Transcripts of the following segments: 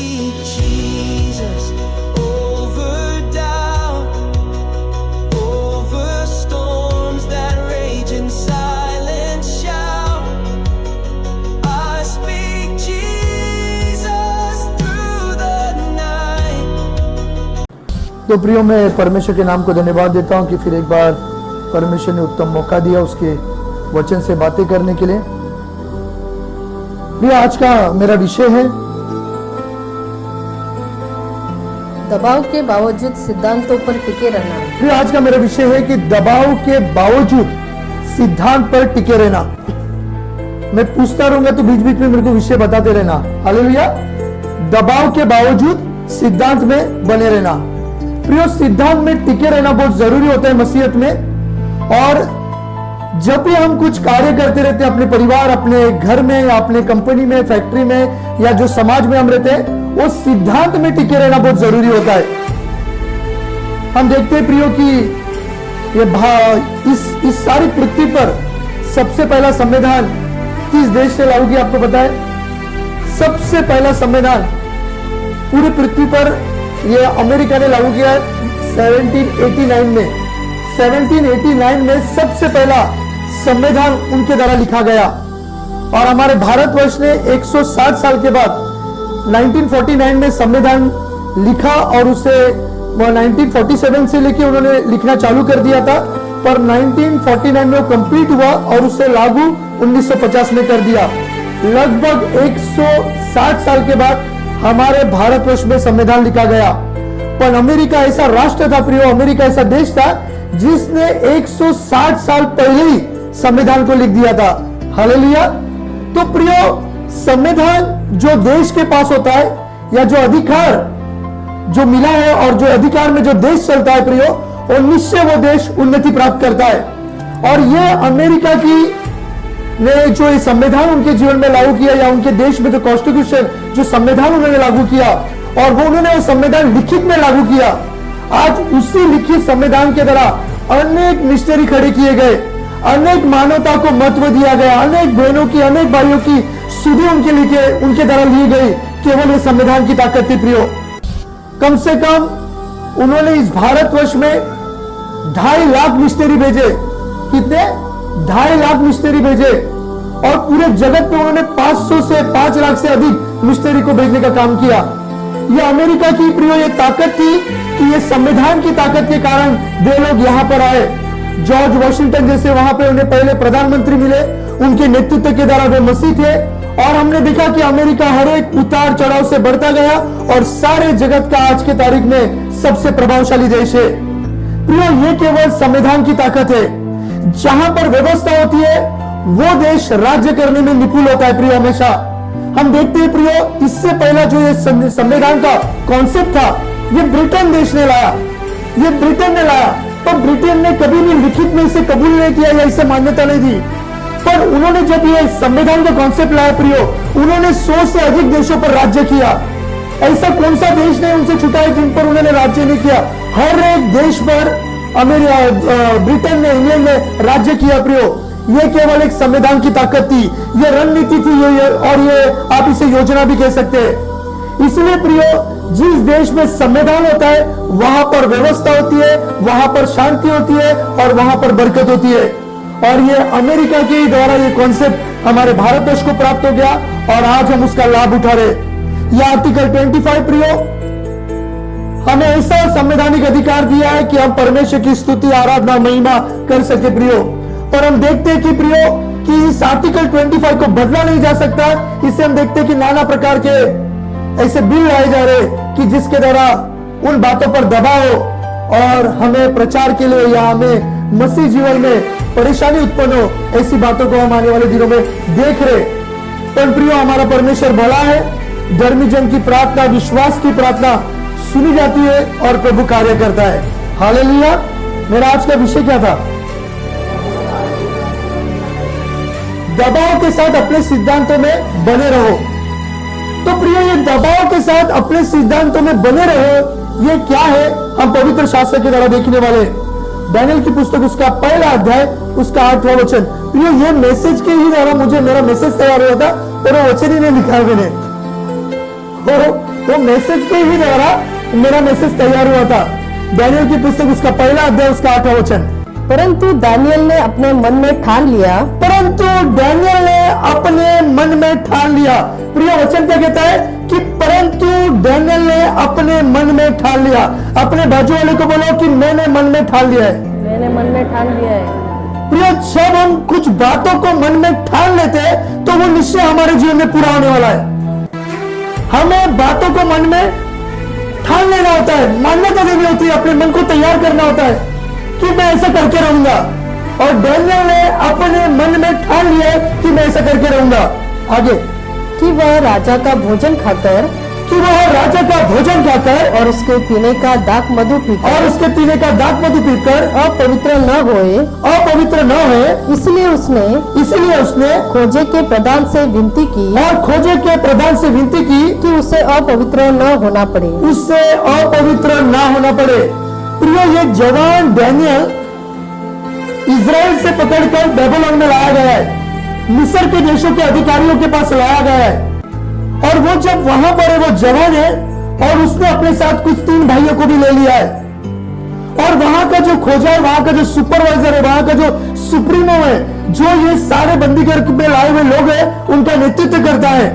speak Jesus over doubt, over storms that rage in silence shout. I speak Jesus through the night. तो प्रियो, मैं परमेश्वर के नाम को धन्यवाद देता हूं कि फिर एक बार परमेश्वर ने उत्तम मौका दिया उसके वचन से बातें करने के लिए। प्रियो, आज का मेरा विषय है दबाव के बावजूद सिद्धांतों पर टिके रहना। प्रियो, आज का मेरा विषय है कि दबाव के बावजूद सिद्धांत पर टिके रहना। मैं पूछता रहूंगा तो बीच बीच में मेरे को विषय बताते रहना। हालेलुया। दबाव के बावजूद सिद्धांत में बने रहना। प्रियो, सिद्धांत में टिके रहना बहुत जरूरी होता है मसीहत में। और जब भी हम कुछ कार्य करते रहते हैं अपने परिवार, अपने घर में, या अपने कंपनी में, फैक्ट्री में, या जो समाज में हम रहते हैं, वो सिद्धांत में टिके रहना बहुत जरूरी होता है। हम देखते हैं प्रियो कि ये इस सारी पृथ्वी पर सबसे पहला संविधान किस देश से लागू किया, आपको पता है? सबसे पहला संविधान पूरी पृथ्वी पर ये अमेरिका ने लागू किया है 1789 में। 1789 में सबसे पहला संविधान उनके द्वारा लिखा गया। और हमारे भारतवर्ष ने 160 साल के बाद 1949 में संविधान लिखा, और उसे 1947 से लेके उन्होंने लिखना चालू कर दिया था, पर 1949 में वो कंप्लीट हुआ और उसे लागू 1950 में कर दिया। लगभग 160 साल के बाद हमारे भारतवर्ष में संविधान लिखा गया। पर अमेरिका ऐसा राष्ट्र था प्रियो, अमेरिका ऐसा देश था जिसने 160 साल पहले ही संविधान को लिख दिया था। हालेलुया। तो प्रियो, संविधान जो देश के पास होता है, या जो अधिकार जो मिला है और जो अधिकार में जो देश चलता है प्रियो, और निश्चय वो देश उन्नति प्राप्त करता है। और ये अमेरिका की ने जो ये संविधान उनके जीवन में लागू किया, या उनके देश में जो कॉन्स्टिट्यूशन जो संविधान उन्होंने लागू किया, और वो उन्होंने वो संविधान लिखित में लागू किया। आज उसी लिखित संविधान के द्वारा अनेक मिशनरी खड़े किए गए, अनेक मानवता को महत्व दिया गया, अनेक बहनों की, अनेक भाइयों की सुधि उनके द्वारा ली गई। केवल ये संविधान की ताकत थी प्रियो। कम से कम उन्होंने इस भारतवर्ष में 2.5 लाख मिशनरी भेजे। कितने? 2.5 लाख मिशनरी भेजे। और पूरे जगत में उन्होंने 500 से 5 लाख से अधिक मिशनरी को भेजने का काम किया। ये अमेरिका की प्रियो ये ताकत थी कि ये संविधान की ताकत के कारण वे लोग यहाँ पर आए। जॉर्ज वॉशिंगटन जैसे वहां पे उन्हें पहले प्रधानमंत्री मिले, उनके नेतृत्व के द्वारा वे मसीह थे। और हमने देखा कि अमेरिका हर एक उतार चढ़ाव से बढ़ता गया और सारे जगत का आज के तारीख में सबसे प्रभावशाली देश है। प्रियो, ये केवल संविधान की ताकत है। जहां पर व्यवस्था होती है वो देश राज्य करने में निपुण होता है प्रियो। हमेशा हम देखते हैं प्रियो, इससे पहला जो ये संविधान का कॉन्सेप्ट था, ये ब्रिटेन देश ने लाया। ये ब्रिटेन ने लाया, तो ब्रिटेन ने कभी भी लिखित में इसे कबूल नहीं किया या इसे मान्यता नहीं दी। पर उन्होंने जब ये संविधान का कॉन्सेप्ट लाया प्रियो, उन्होंने 100 से अधिक देशों पर राज्य किया। ऐसा कौन सा देश नहीं उनसे छूटा है जिन पर उन्होंने राज्य नहीं किया? हर एक देश पर ब्रिटेन ने, इंग्लैंड ने राज्य किया प्रियो। ये केवल एक संविधान की ताकत थी, ये रणनीति थी, और ये आप इसे योजना भी कह सकते हैं। इसलिए प्रियो, जिस देश में संविधान होता है वहां पर व्यवस्था होती है, वहां पर शांति होती है, और वहां पर बरकत होती है। और ये अमेरिका के द्वारा ये कॉन्सेप्ट हमारे भारतवर्ष को प्राप्त हो गया, और आज हम उसका लाभ उठा रहे। यह आर्टिकल 25 प्रियो हमें ऐसा संवैधानिक अधिकार दिया है कि हम परमेश्वर की स्तुति, आराधना, महिमा कर सके प्रियो। पर हम देखते हैं कि प्रियो कि इस आर्टिकल 25 को बदला नहीं जा सकता। इससे हम देखते हैं कि नाना प्रकार के ऐसे बिल लाए जा रहे कि जिसके द्वारा उन बातों पर दबाव और हमें प्रचार के लिए या हमें मसीह जीवन में परेशानी उत्पन्न हो, ऐसी बातों को हम आने वाले दिनों में देख रहे। पर प्रियो, हमारा परमेश्वर भला है। धर्मी जन की प्रार्थना, विश्वास की प्रार्थना सुनी जाती है और प्रभु कार्य करता है। हालेलुया। मेरा आज का विषय क्या था? दबाव के साथ अपने सिद्धांतों में बने रहो। तो प्रिय, ये दबाव के साथ अपने सिद्धांतों में बने रहो, ये क्या है? हम पवित्र शास्त्र के द्वारा देखने वाले दानियेल की पुस्तक उसका पहला अध्याय उसका 8वां वचन। प्रिय, ये मैसेज के ही द्वारा मुझे मेरा मैसेज तैयार हुआ था, पर वो वचन ही नहीं लिखा मैंने। वो मैसेज के ही द्वारा मेरा मैसेज तैयार हुआ था। दानियल की पुस्तक उसका पहला अध्याय उसका 8वां वचन। परंतु दानियल ने अपने मन में ठान लिया, परंतु दानियल ने अपने मन में ठान लिया। प्रिय वचन क्या कहता है कि परंतु दानियल ने अपने मन में ठान लिया। अपने बाजू वाले को बोलो कि मैंने मन में ठान लिया है। मैंने मन में ठान लिया है। प्रिय, जब हम कुछ बातों को मन में ठान लेते हैं तो वो निश्चय हमारे जीवन में पूरा होने वाला है। हमें बातों को मन में ठान लेना होता है, मान्यता देनी होती है, अपने मन को तैयार करना होता है कि मैं ऐसा करके रहूंगा। और दानियल ने अपने मन में ठान लिया है कि मैं ऐसा करके रहूंगा। आगे कि वह राजा का भोजन खाकर कि वह राजा का भोजन खाकर और उसके पीने का दाख मधु पीकर और उसके पीने का दाख मधु पीकर अपवित्र न होए, इसलिए उसने खोजे के प्रधान से विनती की और खोजे के प्रधान से विनती की कि उसे अपवित्र न होना पड़े। उससे अपवित्र ना होना पड़े। प्रिय, ये जवान दानियल इजराइल से पकड़कर बेबीलोन में लाया गया है, मिस्र के देशों के अधिकारियों के पास लाया गया है। और वो जब वहां पर है, वो जवान है और उसने अपने साथ कुछ 3 भाइयों को भी ले लिया है। और वहां का जो खोजा है, वहां का जो सुपरवाइजर है, वहां का जो सुप्रीमो है, जो ये सारे बंदीगढ़ में लाए हुए लोग हैं, उनका नेतृत्व करता है।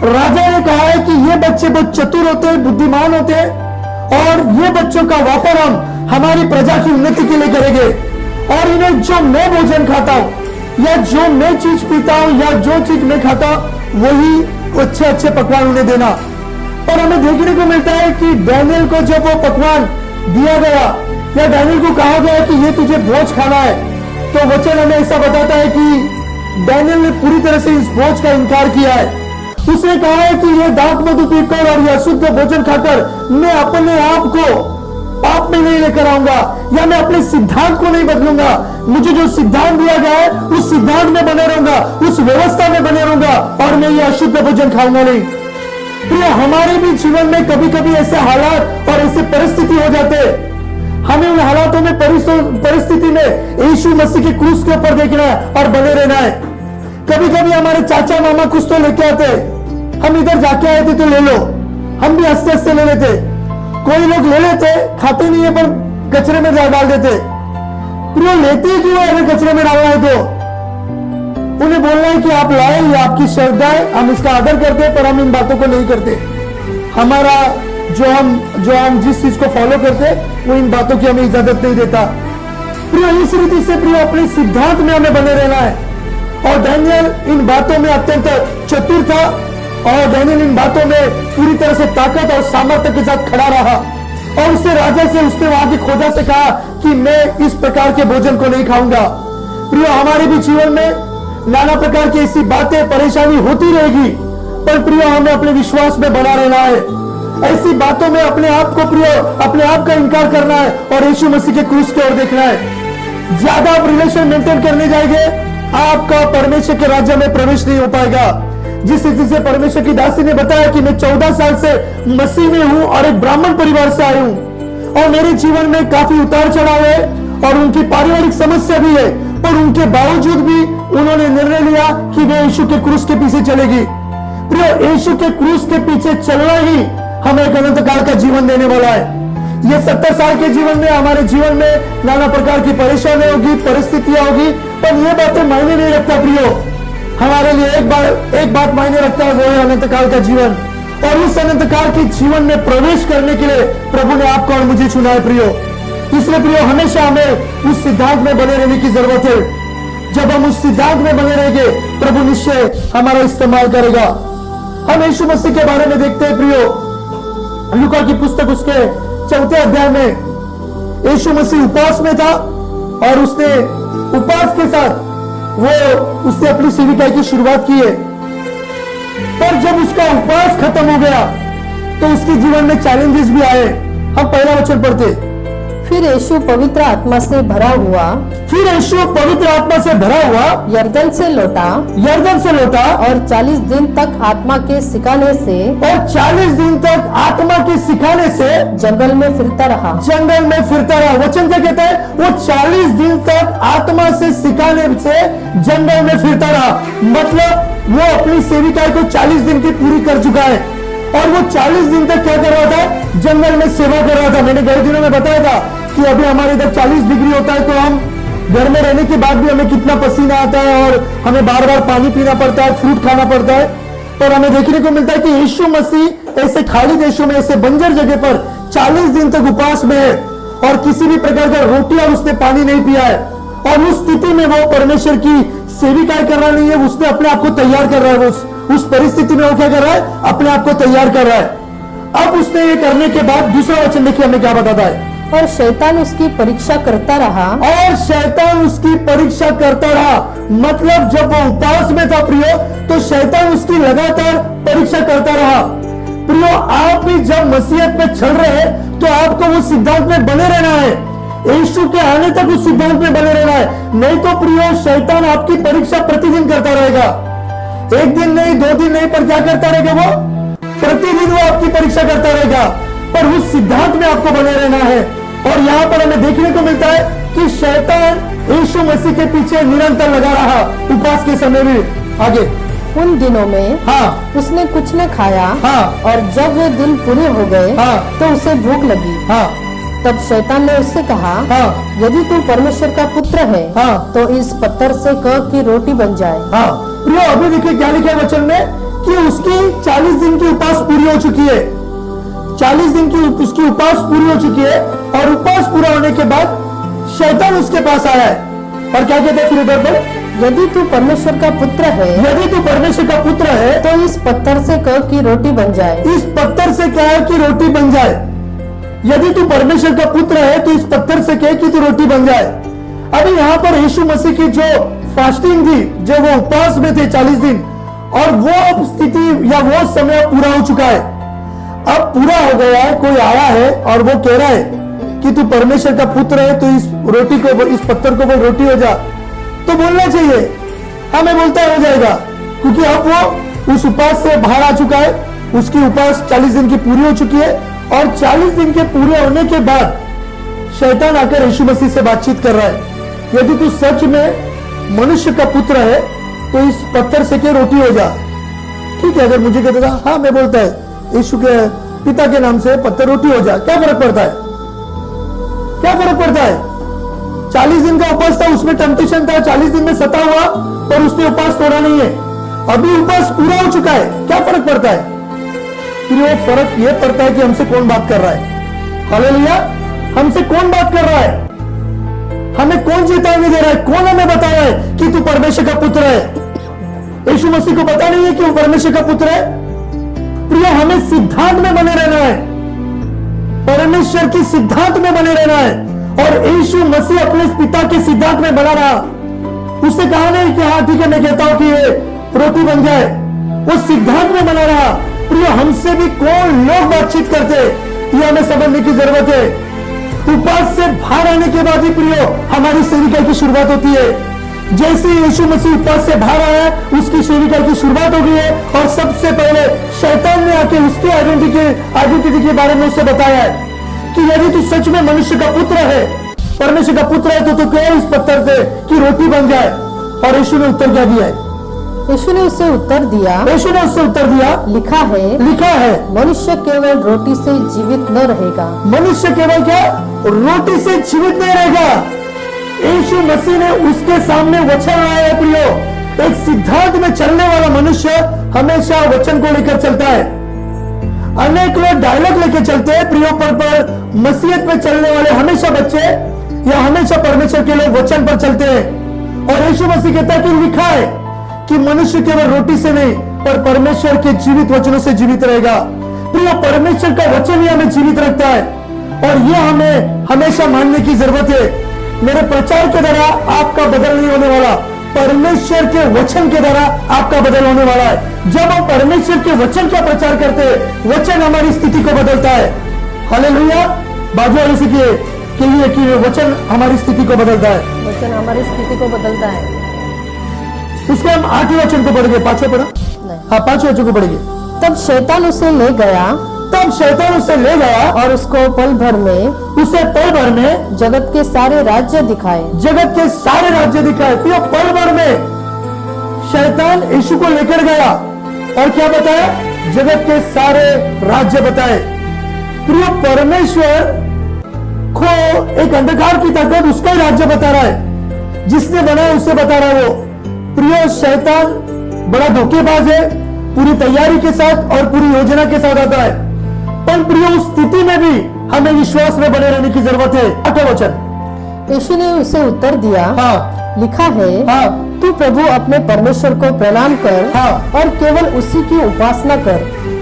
राजा ने कहा है कि ये बच्चे बहुत चतुर होते हैं, बुद्धिमान होते हैं और ये बच्चों का वापर हम हमारी प्रजा की उन्नति के लिए करेंगे। और इन्हें जो मैं भोजन खाता हूं या जो मैं चीज पीता हूं या जो चीज मैं खाता हूं वही अच्छे अच्छे पकवान उन्हें देना। और हमें देखने को मिलता है कि दानियल को जब वो पकवान दिया गया या दानियल को कहा गया कि ये तुझे भोज खाना है, तो वचन हमें ऐसा बताता है कि दानियल ने पूरी तरह से इस भोज का इनकार किया है। उसने कहा है कि ये दाख मधु पीकर और यह अशुद्ध भोजन खाकर मैं अपने आप को पाप में नहीं लेकर आऊंगा या मैं अपने सिद्धांत को नहीं बदलूंगा। मुझे जो सिद्धांत दिया गया है उस सिद्धांत में बने रहूंगा, उस व्यवस्था में बने रहूंगा और मैं ये अशुद्ध भोजन खाऊंगा नहीं। प्रिय, हमारे भी जीवन में कभी कभी ऐसे हालात और ऐसे परिस्थिति हो जाते हैं। हमें उन हालातों में परिस्थिति में यीशु मसीह के क्रूस के ऊपर देखना है और बने रहना है। कभी कभी हमारे चाचा मामा कुछ तो लेके आते, हम इधर जाके आए थे तो ले लो, हम भी हंसते हंसते ले लेते। कोई लोग ले लेते, खाते नहीं है पर कचरे में डाल देते। प्रिय, लेते क्यों है? अगर कचरे में डालना है तो उन्हें बोलना है कि आप लाए, ये आपकी श्रद्धा है, हम इसका आदर करते हैं, पर हम इन बातों को नहीं करते। हमारा जो हम जिस चीज को फॉलो करते वो इन बातों की हमें इजाजत नहीं देता। प्रिय, इस रीति से प्रिय अपने सिद्धांत में हमें बने रहना है। और दानियल इन बातों में अत्यंत चतुर था और दानियल इन बातों में पूरी तरह से ताकत और सामर्थ्य के साथ खड़ा रहा। और उससे राजा से उसने वहां की खोजा से कहा कि मैं इस प्रकार के भोजन को नहीं खाऊंगा। प्रिय, हमारे भी जीवन में नाना प्रकार की ऐसी बातें परेशानी होती रहेगी, पर प्रिय हमें अपने विश्वास में बना रहना है। ऐसी बातों में अपने आप को प्रिय अपने आप का इनकार करना है और यीशु मसीह के क्रूस की ओर देखना है। ज्यादा आप रिलेशन मेंटेन करने जाएंगे, आपका परमेश्वर के राज्य में प्रवेश नहीं हो पाएगा। जिस रीति से परमेश्वर की दासी ने बताया कि मैं 14 साल से मसीह में हूं और एक ब्राह्मण परिवार से आई हूं और मेरे जीवन में काफी उतार चढ़ाव है और उनकी पारिवारिक समस्या भी है, पर उनके बावजूद भी उन्होंने निर्णय लिया कि वे यीशु के क्रूस के पीछे चलेगी। प्रिय, यीशु के क्रूस के पीछे चलना ही हमें एक अनंत काल का जीवन देने वाला है। ये 70 साल के जीवन में हमारे जीवन में नाना प्रकार की परेशानी होगी, परिस्थितियां होगी, पर यह बातें मायने नहीं रखता। प्रियो, हमारे लिए एक बात मायने रखता है, वो है अनंत काल का जीवन। और उस अनंत काल के जीवन में प्रवेश करने के लिए प्रभु ने आपको और मुझे चुना है। प्रियो, इसलिए प्रियो हमेशा हमें उस सिद्धांत में बने रहने की जरूरत है। जब हम उस सिद्धांत में बने रहेंगे, प्रभु निश्चय हमारा इस्तेमाल करेगा। हम यीशु मसीह के बारे में देखते हैं प्रियो, लूका की पुस्तक उसके 4 अध्याय में यीशु मसीह उपवास में था और उसने उपवास के साथ उसने अपनी सेविकाई की शुरुआत की है। पर जब उसका उपवास खत्म हो गया तो उसके जीवन में चैलेंजेस भी आए। हम पहला वचन पढ़ते। फिर यीशु पवित्र आत्मा से भरा हुआ यरदन से लौटा और 40 दिन तक आत्मा के सिखाने से जंगल में फिरता रहा। वचन क्या कहता है? वो 40 दिन तक आत्मा से सिखाने से जंगल में फिरता रहा। मतलब वो अपनी सेविकाई को 40 दिन की पूरी कर चुका है और वो 40 दिन तक क्या कर रहा था? जंगल में सेवा कर रहा था। मैंने गए दिनों में बताया था कि अभी हमारे इधर 40 डिग्री होता है, तो हम घर में रहने के बाद भी हमें कितना पसीना आता है और हमें बार बार पानी पीना पड़ता है, फ्रूट खाना पड़ता है। पर हमें देखने को मिलता है कि यीशु मसीह ऐसे खाली देशों में, ऐसे बंजर जगह पर 40 दिन तक उपवास में है और किसी भी प्रकार का रोटी और उसने पानी नहीं पिया है। और उस स्थिति में वो परमेश्वर की सेविका कर रहा नहीं है, उसने अपने आप को तैयार कर रहा है। उस परिस्थिति में वो क्या कर रहा है? अपने आप को तैयार कर रहा है। अब उसने ये करने के बाद दूसरा वचन देखिए हमें क्या बताता है। और शैतान उसकी परीक्षा करता रहा। और शैतान उसकी परीक्षा करता रहा, मतलब जब वो उपवास में था प्रियो, तो शैतान उसकी लगातार परीक्षा करता रहा। प्रियो, आप भी जब मसीहत में चल रहे हैं तो आपको वो सिद्धांत में बने रहना है, यीशु के आने तक उस सिद्धांत में बने रहना है। नहीं तो प्रियो, शैतान आपकी परीक्षा प्रतिदिन करता रहेगा। एक दिन नहीं, 2 दिन नहीं, पर क्या करता रहेगा? वो प्रतिदिन वो आपकी परीक्षा करता रहेगा। पर उस सिद्धांत में आपको बने रहना है। और यहाँ पर हमें देखने को मिलता है कि शैतान यीशु मसीह के पीछे निरंतर लगा रहा उपवास के समय भी। आगे उन दिनों में हाँ उसने कुछ न खाया। हाँ। और जब वे दिन पूरे हो गए हाँ। तो उसे भूख लगी। हाँ तब शैतान ने उससे कहा, हाँ। यदि तू परमेश्वर का पुत्र है हाँ। तो इस पत्थर से कह कि रोटी बन जाए। हाँ प्रियो, अभी देखिए क्या लिखा है वचन में कि उसकी 40 दिन की उपवास पूरी हो चुकी है। 40 दिन की उसकी उपवास पूरी हो चुकी है और उपवास पूरा होने के बाद शैतान उसके पास आया है और क्या कहते हैं फिर इधर पर? यदि तू परमेश्वर का पुत्र है यदि तू परमेश्वर का पुत्र है तो इस पत्थर से कह कि रोटी बन जाए। इस पत्थर से क्या है कि रोटी बन जाए। यदि तू परमेश्वर का पुत्र है तो इस पत्थर से कहे कि तू रोटी बन जाए। अभी यहाँ पर यीशु मसीह की जो फास्टिंग थी, जो वो उपवास में थे 40 दिन, और वो स्थिति या वो समय पूरा हो चुका है। अब पूरा हो गया है, कोई आया है और वो कह रहा है कि तू परमेश्वर का पुत्र है तो इस रोटी को, इस पत्थर को बोल रोटी हो जा, तो बोलना चाहिए। हमें बोलता हो जाएगा, क्योंकि अब वो उस उपवास से बाहर आ चुका है। उसकी उपवास 40 दिन की पूरी हो चुकी है और 40 दिन के पूरे होने के बाद शैतान आकर यीशु मसीह से बातचीत कर रहा है, यदि तू सच में मनुष्य का पुत्र है तो इस पत्थर से क्या रोटी हो जा। ठीक है, अगर मुझे कहता था हाँ, मैं बोलता है यीशु के पिता के नाम से पत्थर रोटी हो जा, क्या फर्क पड़ता है? क्या फर्क पड़ता है? 40 दिन का उपवास था, उसमें टेम्पटेशन था, 40 दिन में सता हुआ, पर उसने उपवास तोड़ा नहीं है। अभी उपवास पूरा हो चुका है, क्या फर्क पड़ता है? फिर वो फर्क ये पड़ता है कि हमसे कौन बात कर रहा है। हालेलुया, हमसे कौन बात कर रहा है, हमें कौन चेतावनी दे रहा है, कौन हमें बता रहा है कि तू परमेश्वर का पुत्र है। यीशु मसीह को पता नहीं है कि वो परमेश्वर का पुत्र है। प्रिय, हमें सिद्धांत में बने रहना है, परमेश्वर की सिद्धांत में बने रहना है। और यीशु मसीह अपने पिता के सिद्धांत में बना रहा। उसने कहा नहीं कि हाँ ठीक है, मैं कहता हूं कि ये रोटी बन जाए, वो सिद्धांत में बना रहा। प्रिय, हमसे भी कौन लोग बातचीत करते, ये हमें समझने की जरूरत है। उपवास से बाहर आने के बाद ही प्रियो हमारी सेविका की शुरुआत होती है। जैसे यीशु मसीह उपवास से बाहर आया, उसकी सेविका की शुरुआत हो गई है। और सबसे पहले शैतान ने आके उसकी आइडेंटिटी के बारे में उसे बताया है कि यदि तू सच में मनुष्य का पुत्र है, परमेश्वर का पुत्र है, तो तू कह इस पत्थर से कि रोटी बन जाए। और यीशु ने उत्तर क्या दिया है? यीशु ने उससे उत्तर दिया, लिखा है मनुष्य केवल रोटी से जीवित न रहेगा। मनुष्य केवल क्या? रोटी से जीवित नहीं रहेगा। यीशु मसीह ने उसके सामने वचन लाया है। प्रियो, एक सिद्धांत में चलने वाला मनुष्य हमेशा वचन को लेकर चलता है। अनेक लोग डायलॉग लेकर चलते हैं प्रियो, पर मसीहत में चलने वाले हमेशा बच्चे या हमेशा परमेश्वर के लोग वचन पर चलते हैं। और यीशु मसीह कहता है कि लिखा है कि मनुष्य केवल रोटी से नहीं, पर परमेश्वर के जीवित वचनों से जीवित रहेगा। प्रियो, परमेश्वर का वचन ही हमें जीवित रखता है और यह हमें हमेशा मानने की जरूरत है। मेरे प्रचार के द्वारा आपका बदल नहीं होने वाला, परमेश्वर के वचन के द्वारा आपका बदल होने वाला है। जब हम परमेश्वर के वचन का प्रचार करते हैं, वचन हमारी स्थिति को बदलता है। हालेलुया, बाजू वाले से कहिए कि वचन हमारी स्थिति को बदलता है। वचन हमारी स्थिति को बदलता है। उसके हम 8वें वचन को पढ़ेंगे, 5वां पढ़ा? हाँ, 5वें वचन को पढ़ेंगे। तब शैतान उसे ले गया और उसको पल भर में जगत के सारे राज्य दिखाए। पल भर में शैतान यीशु को लेकर गया और क्या बताया? जगत के सारे राज्य बताए। प्रिय, परमेश्वर को एक अंधकार की ताकत उसका ही राज्य बता रहा है, जिसने बनाया उसे बता रहा है वो। प्रिय, शैतान बड़ा धोखेबाज है, पूरी तैयारी के साथ और पूरी योजना के साथ आता है। पर प्रिय, उस स्थिति में भी हमें विश्वास में बने रहने की जरूरत है। 8वां वचन। यीशु ने उसे उत्तर दिया, हाँ, लिखा है, हाँ, तू प्रभु अपने परमेश्वर को प्रणाम कर हाँ। और केवल उसी की उपासना कर।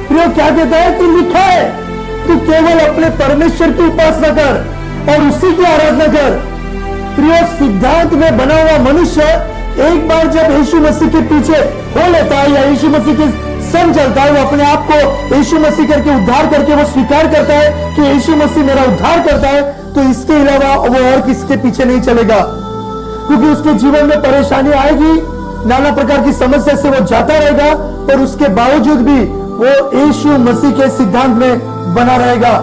प्रिय, क्या कहता है? तू लिखा है, तू केवल अपने परमेश्वर की उपासना कर और उसी की आराधना कर। प्रिय, सिद्धांत में बना हुआ मनुष्य एक बार जब यीशु मसीह के पीछे हो लेता है या यीशु मसीह के संग चलता है, वो अपने आप को यीशु मसीह करके उद्धार करके वो स्वीकार करता है कि यीशु मसीह मेरा उद्धार करता है, तो इसके अलावा वो और किसके पीछे नहीं चलेगा, क्योंकि उसके जीवन में परेशानी आएगी, नाना प्रकार की समस्या से वो जाता रहेगा, पर उसके बावजूद भी वो यीशु मसीह के सिद्धांत में बना रहेगा।